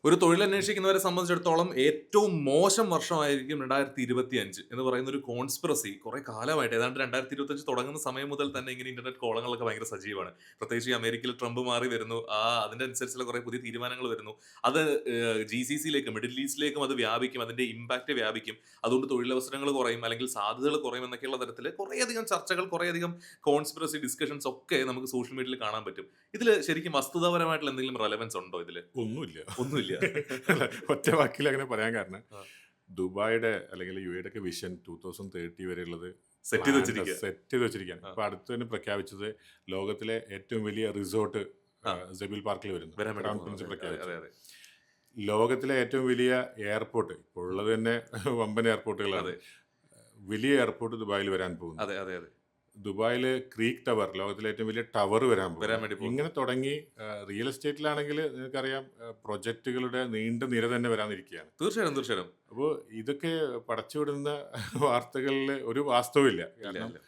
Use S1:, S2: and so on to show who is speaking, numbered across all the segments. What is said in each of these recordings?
S1: ഒരു തൊഴിലന്വേഷിക്കുന്നവരെ സംബന്ധിച്ചിടത്തോളം ഏറ്റവും മോശം വർഷമായിരിക്കും 2025 എന്ന് പറയുന്ന ഒരു കോൺസ്പിറസി കുറെ കാലമായിട്ട് ഏതാണ്ട് 2025 തുടങ്ങുന്ന സമയം മുതൽ തന്നെ ഇങ്ങനെ ഇന്റർനെറ്റ് കോളങ്ങളൊക്കെ ഭയങ്കര സജീവമാണ്. പ്രത്യേകിച്ച് ഈ അമേരിക്കയിൽ ട്രംപ് മാറി വരുന്നു. അതിന്റെ അനുസരിച്ചുള്ള കുറെ പുതിയ തീരുമാനങ്ങൾ വരുന്നു. അത് GCCയിലേക്കും മിഡിൽ ഈസ്റ്റിലേക്കും അത് വ്യാപിക്കും. അതിന്റെ ഇമ്പാക്ട് വ്യാപിക്കും. അതുകൊണ്ട് തൊഴിലവസരങ്ങൾ കുറയും അല്ലെങ്കിൽ സാധ്യതകൾ കുറയും എന്നൊക്കെയുള്ള തരത്തിൽ കുറേയധികം ചർച്ചകൾ, കുറേയധികം കോൺസ്പിറസി ഡിസ്കഷൻസ് ഒക്കെ നമുക്ക് സോഷ്യൽ മീഡിയയിൽ കാണാൻ പറ്റും. ഇതിൽ ശരിക്കും വസ്തുതാപരമായിട്ടുള്ള എന്തെങ്കിലും റെലവൻസ് ഉണ്ടോ ഇതില്?
S2: ഒന്നുമില്ല.
S1: ഒന്നുമില്ല.
S2: അല്ല, ഒറ്റ വാക്കിൽ അങ്ങനെ പറയാൻ കാരണം
S1: ആ.
S2: ദുബായിയുടെ അല്ലെങ്കിൽ UAE ഒക്കെ വിഷൻ 2030 വരെയുള്ളത്
S1: സെറ്റ് ചെയ്ത് വെച്ചിരിക്കുക.
S2: സെറ്റ് ചെയ്ത് വെച്ചിരിക്കുകയാണ്. ഇപ്പൊ അടുത്ത് തന്നെ പ്രഖ്യാപിച്ചത് ലോകത്തിലെ ഏറ്റവും വലിയ റിസോർട്ട് ജബീൽ പാർക്കിൽ വരുന്നു.
S1: വരാൻ വേണ്ടി
S2: ക്രൗൺ
S1: പോകുന്നു.
S2: പ്രിൻസ്
S1: അതെ,
S2: പ്രഖ്യാപിച്ചു.
S1: അതെ, അതെ.
S2: ലോകത്തിലെ ഏറ്റവും വലിയ എയർപോർട്ട് ഇപ്പോൾ ഉള്ളത് തന്നെ വമ്പൻ എയർപോർട്ടുകളാണ്.
S1: അതെ.
S2: വലിയ എയർപോർട്ട് ദുബായിൽ വരാൻ പോകുന്നു.
S1: അതെ, അതെ, അതെ.
S2: ദുബായിൽ ക്രീക്ക് ടവർ, ലോകത്തിലെ ഏറ്റവും വലിയ ടവർ വരാൻ
S1: വരാൻ
S2: പോകുന്നു.
S1: വേണ്ടി പോകുന്നു.
S2: ഇങ്ങനെ തുടങ്ങി റിയൽ എസ്റ്റേറ്റിലാണെങ്കിൽ നിങ്ങൾക്കറിയാം പ്രൊജക്റ്റുകളുടെ നീണ്ട നിര തന്നെ വരാനിരിക്കുകയാണ്.
S1: തീർച്ചയായും, തീർച്ചയായും.
S2: അപ്പോൾ ഇതൊക്കെ പടച്ചുവിടുന്ന വാർത്തകളിൽ ഒരു വാസ്തവമില്ല.
S1: ഇല്ല,
S2: കാരണം
S1: ഇല്ല.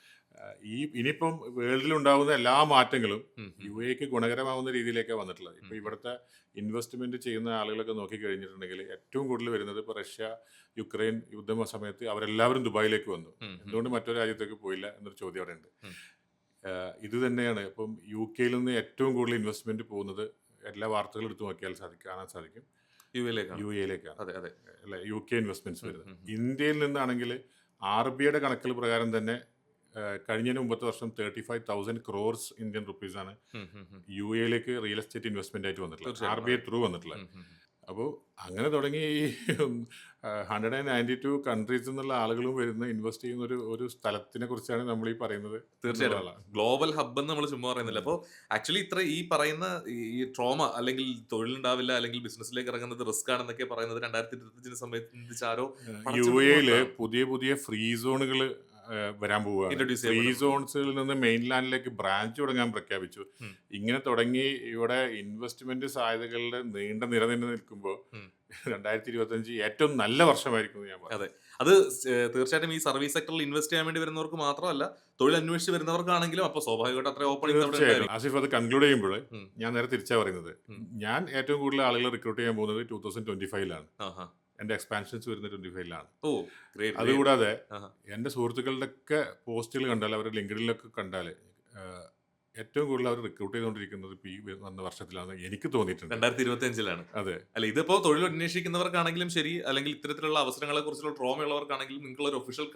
S2: ഇനിയിപ്പം വേൾഡിലുണ്ടാകുന്ന എല്ലാ മാറ്റങ്ങളും
S1: ഉം, ഉം.
S2: UAEക്ക് ഗുണകരമാവുന്ന രീതിയിലേക്കാണ് വന്നിട്ടുള്ളത്. ഇപ്പോൾ ഇവിടുത്തെ ഇൻവെസ്റ്റ്മെന്റ് ചെയ്യുന്ന ആളുകളൊക്കെ നോക്കിക്കഴിഞ്ഞിട്ടുണ്ടെങ്കിൽ ഏറ്റവും കൂടുതൽ വരുന്നത് ഇപ്പോൾ റഷ്യ യുക്രൈൻ യുദ്ധ സമയത്ത് അവരെല്ലാവരും ദുബായിലേക്ക് വന്നു.
S1: ഉം, ഉം.
S2: എന്തുകൊണ്ട് മറ്റൊരു രാജ്യത്തേക്ക് പോയില്ല എന്നൊരു ചോദ്യം അവിടെ ഉണ്ട്.
S1: ഉം.
S2: ഇത് തന്നെയാണ് ഇപ്പം UK നിന്ന് ഏറ്റവും കൂടുതൽ ഇൻവെസ്റ്റ്മെന്റ് പോകുന്നത്. എല്ലാ വാർത്തകളും എടുത്തു നോക്കിയാൽ കാണാൻ സാധിക്കും
S1: യുഎയിലേക്കാണ്.
S2: UAEയിലേക്കാണ്.
S1: അതെ, അതെ.
S2: അല്ല, UK ഇൻവെസ്റ്റ്മെന്റ്സ് വരുന്നത്.
S1: ഉം, ഉം.
S2: ഇന്ത്യയിൽ നിന്നാണെങ്കിൽ RBIയുടെ കണക്കുകൾ പ്രകാരം തന്നെ കഴിഞ്ഞതിന് മുമ്പത്തെ വർഷം 35,000 crores ഇന്ത്യൻ റുപ്പീസ് ആണ്
S1: ഉം, ഉം, ഉം.
S2: UAEയിലേക്ക് റിയൽ എസ്റ്റേറ്റ് ഇൻവെസ്റ്റ്മെന്റ് ആയിട്ട് വന്നിട്ടുള്ളത്.
S1: തീർച്ചയായും.
S2: RBI ത്രൂ വന്നിട്ടുള്ളത്.
S1: ഉം, ഉം, ഉം.
S2: അപ്പോൾ അങ്ങനെ തുടങ്ങി ഈ 192 കൺട്രീസ് എന്നുള്ള ആളുകളും വരുന്ന ഇൻവെസ്റ്റ് ചെയ്യുന്ന ഒരു സ്ഥലത്തിനെ കുറിച്ചാണ് നമ്മൾ ഈ പറയുന്നത്.
S1: തീർച്ചയായും
S2: എന്നുള്ളതാണ്.
S1: ഗ്ലോബൽ ഹബ് എന്ന് നമ്മൾ ചുമ്മാ പറയുന്നില്ല. അപ്പോൾ ആക്ച്വലി ഇത്ര ഈ പറയുന്ന ഈ ട്രോമ അല്ലെങ്കിൽ തൊഴിലുണ്ടാവില്ല അല്ലെങ്കിൽ ബിസിനസ്സിലേക്ക് ഇറങ്ങുന്നത് റിസ്ക് ആണെന്നൊക്കെ പറയുന്നത് 2025 സംബന്ധിച്ച് ആരോ
S2: UAEയില് പുതിയ പുതിയ ഫ്രീ സോണുകൾ വരാൻ പോവുകയാണ്.
S1: ഇൻട്രൊഡ്യൂസ്
S2: ഫ്രീ
S1: ചെയ്യപ്പെടും.
S2: സോൺസിൽ നിന്ന് മെയിൻലാൻഡിലേക്ക് ബ്രാഞ്ച് തുടങ്ങാൻ പ്രഖ്യാപിച്ചു.
S1: ഉം.
S2: ഇങ്ങനെ തുടങ്ങി ഇവിടെ ഇൻവെസ്റ്റ്മെന്റ് സാധ്യതകളുടെ നീണ്ട നിര തന്നെ നിൽക്കുമ്പോൾ
S1: ഉം.
S2: 2025 ഏറ്റവും നല്ല വർഷമായിരിക്കും എന്ന് ഞാൻ പറയും.
S1: അതെ. അത് തീർച്ചയായിട്ടും ഈ സർവീസ് സെക്ടറിൽ ഇൻവെസ്റ്റ് ചെയ്യാൻ വേണ്ടി വരുന്നവർക്ക് മാത്രമല്ല തൊഴിൽ അന്വേഷിച്ച് വരുന്നവർക്കാണെങ്കിലും അപ്പൊ സ്വാഭാവികമായിട്ട് അത്ര ഓപ്പണിംഗ്
S2: തീർച്ചയായിട്ടും ആസിഫ് അത് കൺക്ലൂഡ് ചെയ്യുമ്പോൾ
S1: ഉം.
S2: ഞാൻ നേരെ തിരിച്ചാ പറയുന്നത്.
S1: ഉം.
S2: ഞാൻ ഏറ്റവും കൂടുതൽ ആളുകളെ റിക്രൂട്ട് ചെയ്യാൻ പോകുന്നത് 2025-ലാണ്. എന്റെ എക്സ്പാൻഷൻസ് വരുന്നത് 25-ലാണ്.
S1: ഓ ഗ്രേറ്റ്.
S2: അതുകൂടാതെ എന്റെ സുഹൃത്തുക്കളുടെ ഒക്കെ പോസ്റ്റുകൾ കണ്ടാൽ അവരുടെ ലിങ്ക്ഡിനിലൊക്കെ കണ്ടാൽ ഏറ്റവും കൂടുതൽ അവർ റിക്രൂട്ട് ചെയ്തുകൊണ്ടിരിക്കുന്നത് ഇപ്പൊ ഈ വന്ന വർഷത്തിലാണ് എനിക്ക് തോന്നിയിട്ടുണ്ട്.
S1: 2025-ലാണ്.
S2: അതെ,
S1: അല്ല ഇതിപ്പോ തൊഴിൽ അന്വേഷിക്കുന്നവർക്കാണെങ്കിലും ശരി അല്ലെങ്കിൽ ഇത്തരത്തിലുള്ള അവസരങ്ങളെ കുറിച്ചുള്ള ട്രോമയുള്ളവർക്കാണെങ്കിലും നിങ്ങൾക്കുള്ള ഒരു ഒഫീഷ്യൽ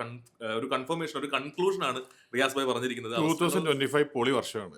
S1: ഒരു കൺഫർമേഷൻ ഒരു കൺക്ലൂഷൻ ആണ് റിയാസ് ഭായ് പറഞ്ഞിരിക്കുന്നത്.
S2: 2025 പൊളി വർഷമാണ്.